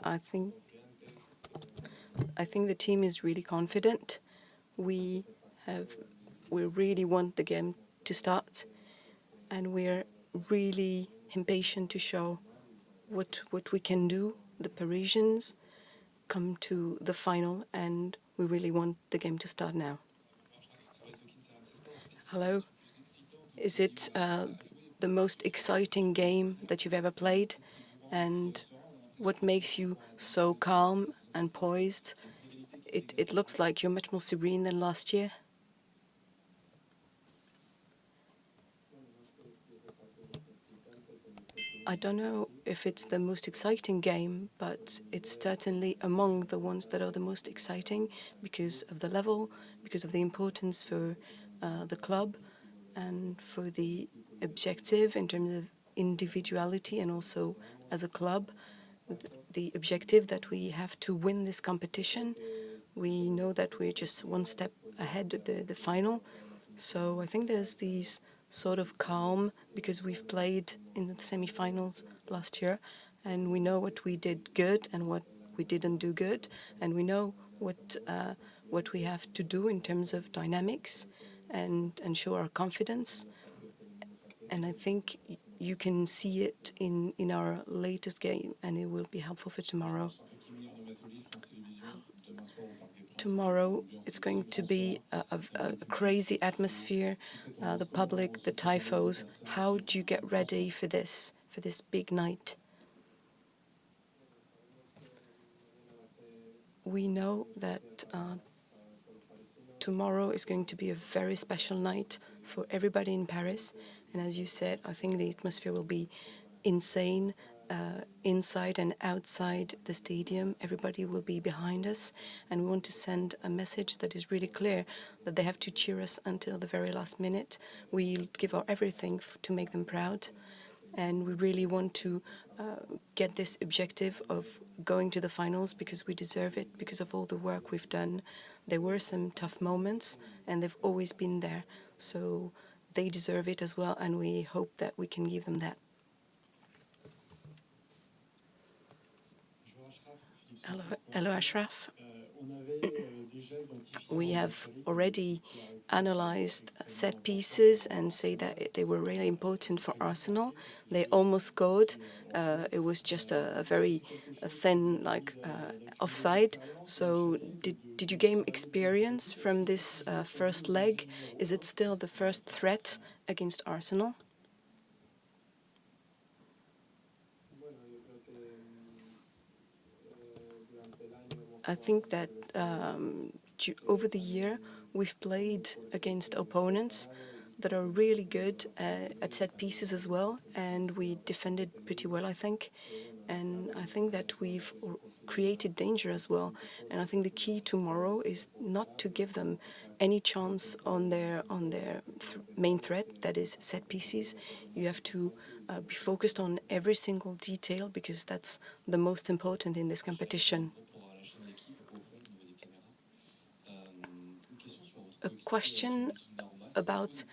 I think the team is really confident. We really want the game to start, and we're really impatient to show what we can do. The Parisians come to the final, and we really want the game to start now. Hello. Is it the most exciting game that you've ever played? And what makes you so calm and poised? It looks like you're much more serene than last year. I don't know if it's the most exciting game, but it's certainly among the ones that are the most exciting because of the level, because of the importance for the club and for the objective in terms of individuality and also as a club, the objective that we have to win this competition. We know that we're just one step ahead of the final. So I think there's these sort of calm because we've played in the semi-finals last year, and we know what we did good and what we didn't do good, and we know what we have to do in terms of dynamics and show our confidence. And I think you can see it in our latest game, and it will be helpful for tomorrow. Tomorrow, it's going to be a crazy atmosphere, the public, the typhos. How do you get ready for this big night? We know that tomorrow is going to be a very special night for everybody in Paris. And as you said, I think the atmosphere will be insane. Inside and outside the stadium, everybody will be behind us, and we want to send a message that is really clear, that they have to cheer us until the very last minute. We'll give our everything to make them proud, and we really want to get this objective of going to the finals because we deserve it, because of all the work we've done. There were some tough moments, and they've always been there, so they deserve it as well, and we hope that we can give them that. Hello, Achraf. We have already analyzed set pieces and say that they were really important for Arsenal. They almost scored. It was just a very thin, offside. So did you gain experience from this first leg? Is it still the first threat against Arsenal? I think that over the year, we've played against opponents that are really good at set pieces as well, and we defended pretty well, I think. And I think that we've created danger as well. And I think the key tomorrow is not to give them any chance on their main threat, that is set pieces. You have to be focused on every single detail because that's the most important in this competition. A question about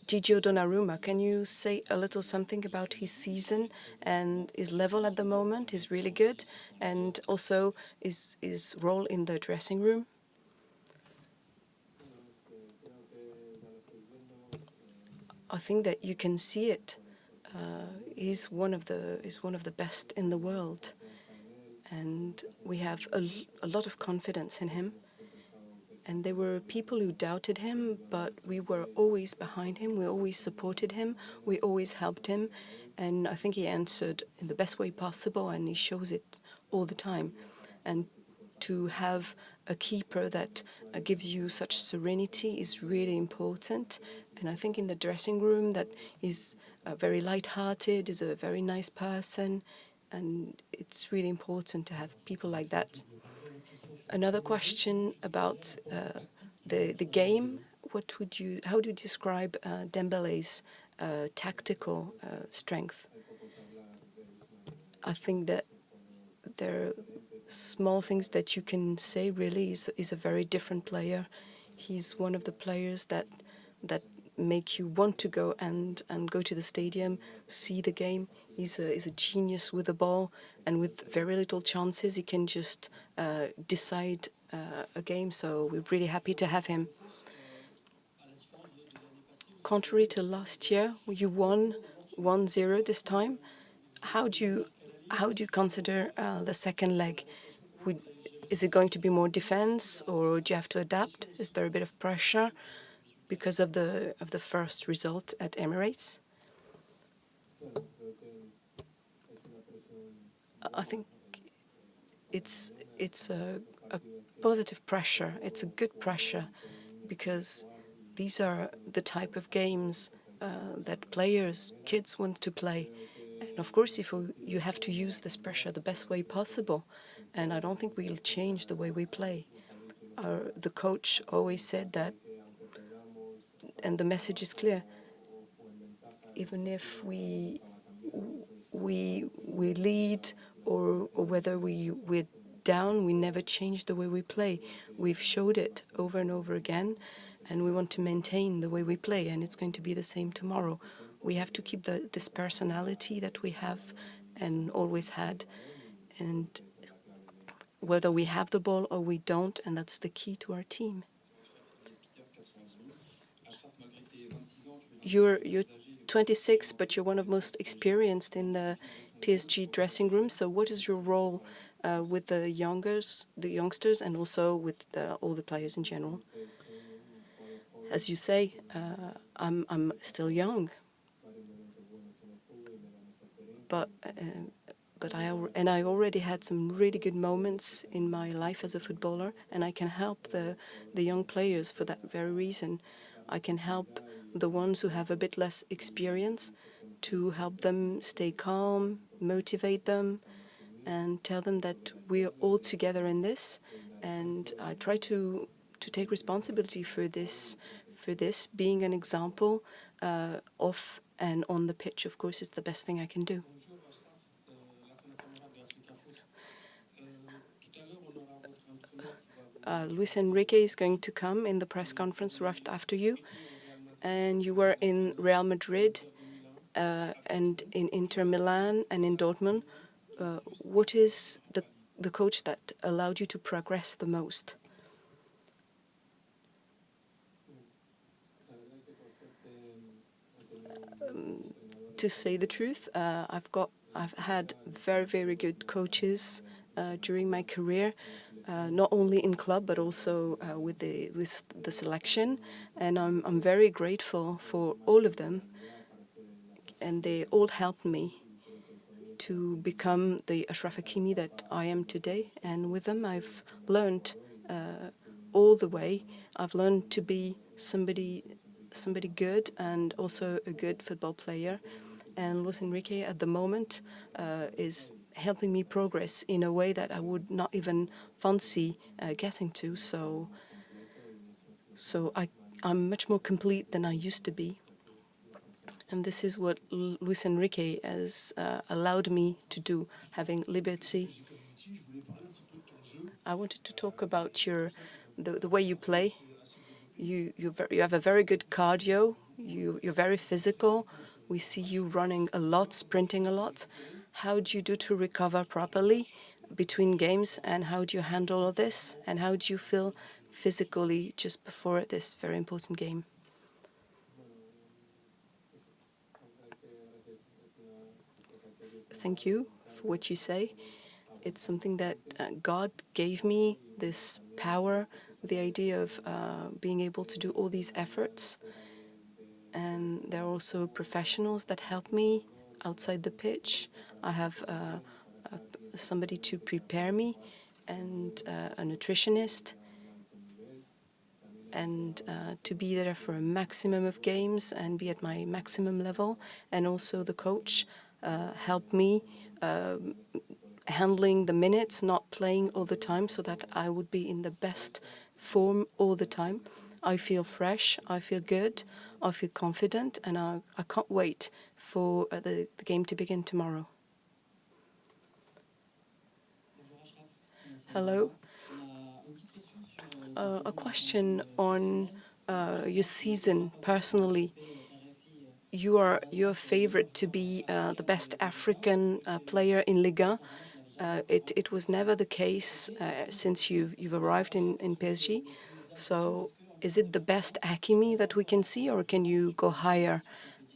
Gigio Donnarumma. Can you say a little something about his season and his level at the moment? Is really good, and also his role in the dressing room. I think that you can see it. He's one of the best in the world, and we have a lot of confidence in him. And there were people who doubted him, but we were always behind him. We always supported him. We always helped him. And I think he answered in the best way possible, and he shows it all the time. And to have a keeper that gives you such serenity is really important. And I think in the dressing room that he's very light-hearted, is a very nice person, and it's really important to have people like that. Another question about the game. How do you describe Dembele's tactical strength? I think that there are small things that you can say. Really, is a very different player. He's one of the players that make you want to go and go to the stadium, see the game. He's a genius with the ball, and with very little chances, he can just decide a game. So we're really happy to have him. Contrary to last year, you won 1-0 this time. How do you consider the second leg? Is it going to be more defense, or do you have to adapt? Is there a bit of pressure because of the first result at Emirates? I think it's a positive pressure. It's a good pressure because these are the type of games that players, kids want to play. And of course, if you have to use this pressure the best way possible, and I don't think we'll change the way we play. The coach always said that, and the message is clear. Even if we lead, or whether we're down, we never change the way we play. We've showed it over and over again, and we want to maintain the way we play, and it's going to be the same tomorrow. We have to keep this personality that we have and always had, and whether we have the ball or we don't, and that's the key to our team. You're 26, but you're one of the most experienced in the PSG dressing room. So what is your role with the youngsters, and also with all the players in general? As you say, I'm still young, but I already had some really good moments in my life as a footballer, and I can help the young players for that very reason. I can help the ones who have a bit less experience to help them stay calm, motivate them, and tell them that we're all together in this. And I try to take responsibility for this. Being an example off and on the pitch, of course, is the best thing I can do. Luis Enrique is going to come in the press conference right after you. And you were in Real Madrid and in Inter Milan and in Dortmund. What is the coach that allowed you to progress the most? To say the truth, I've had very, very good coaches during my career, not only in club but also with the selection, and I'm very grateful for all of them, and they all helped me to become the Achraf Hakimi that I am today. And with them, I've learned all the way. I've learned to be somebody good and also a good football player. And Luis Enrique, at the moment, is helping me progress in a way that I would not even fancy getting to. So I'm much more complete than I used to be. And this is what Luis Enrique has allowed me to do, having liberty. I wanted to talk about the way you play. You have a very good cardio. You're very physical. We see you running a lot, sprinting a lot. How do you do to recover properly between games, and how do you handle all this? And how do you feel physically just before this very important game? Thank you for what you say. It's something that God gave me, this power, the idea of being able to do all these efforts. And there are also professionals that help me outside the pitch. I have somebody to prepare me, and a nutritionist, and to be there for a maximum of games and be at my maximum level. And also the coach helped me handling the minutes, not playing all the time, so that I would be in the best form all the time. I feel fresh, I feel good, I feel confident, and I can't wait for the game to begin tomorrow. Hello. A question on your season personally. you're favored to be the best African player in Liga. It was never the case since you've arrived in PSG. So is it the best Hakimi that we can see, or can you go higher?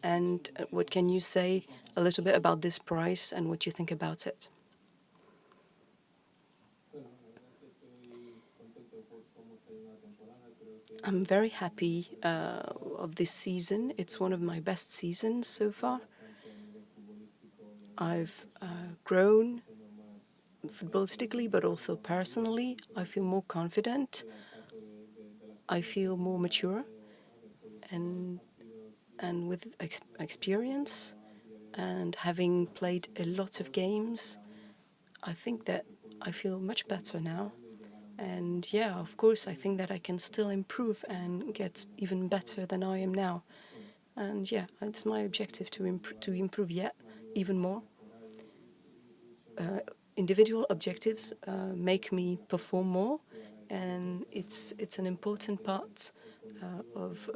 And what can you say a little bit about this price and what you think about it? I'm very happy of this season. It's one of my best seasons so far. I've grown footballistically, but also personally. I feel more confident. I feel more mature, and with experience and having played a lot of games, I think that I feel much better now. And yeah, of course, I think that I can still improve and get even better than I am now. And yeah, it's my objective to improve yet even more. Individual objectives make me perform more, and it's an important part of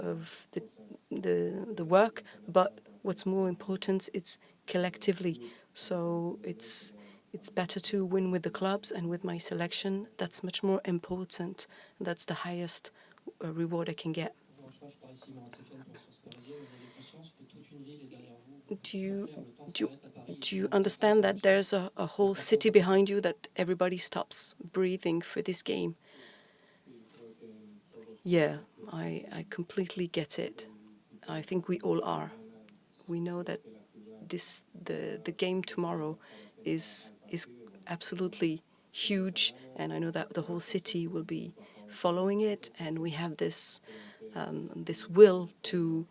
the work. But what's more important, it's collectively. So it's better to win with the clubs and with my selection. That's much more important. That's the highest reward I can get. Do you do you understand that there's a whole city behind you, that everybody stops breathing for this game? Yeah, I completely get it. I think we all are. We know that the game tomorrow is absolutely huge, and I know that the whole city will be following it, and we have this this will to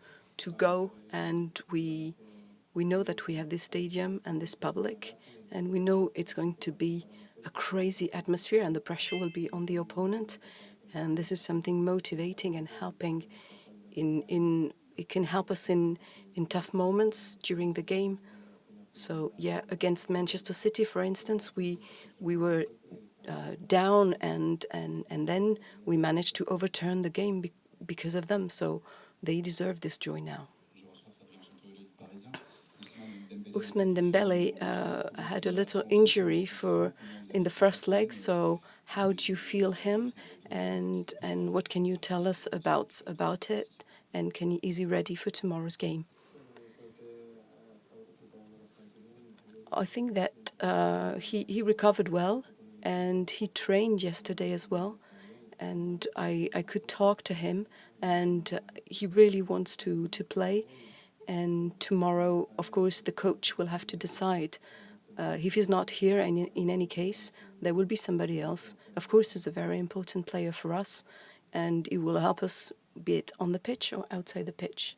go, and we know that we have this stadium and this public, and we know it's going to be a crazy atmosphere, and the pressure will be on the opponent, and this is something motivating and helping in it can help us in tough moments during the game. So yeah, against Manchester City, for instance, we were down, and then we managed to overturn the game because of them. So they deserve this joy now. Ousmane Dembele had a little injury in the first leg. So how do you feel him, and what can you tell us about it? And is he ready for tomorrow's game? I think that he recovered well, and he trained yesterday as well. And I could talk to him, and he really wants to play. And tomorrow, of course, the coach will have to decide. If he's not here, and in any case, there will be somebody else. Of course, he's a very important player for us, and he will help us, be it on the pitch or outside the pitch.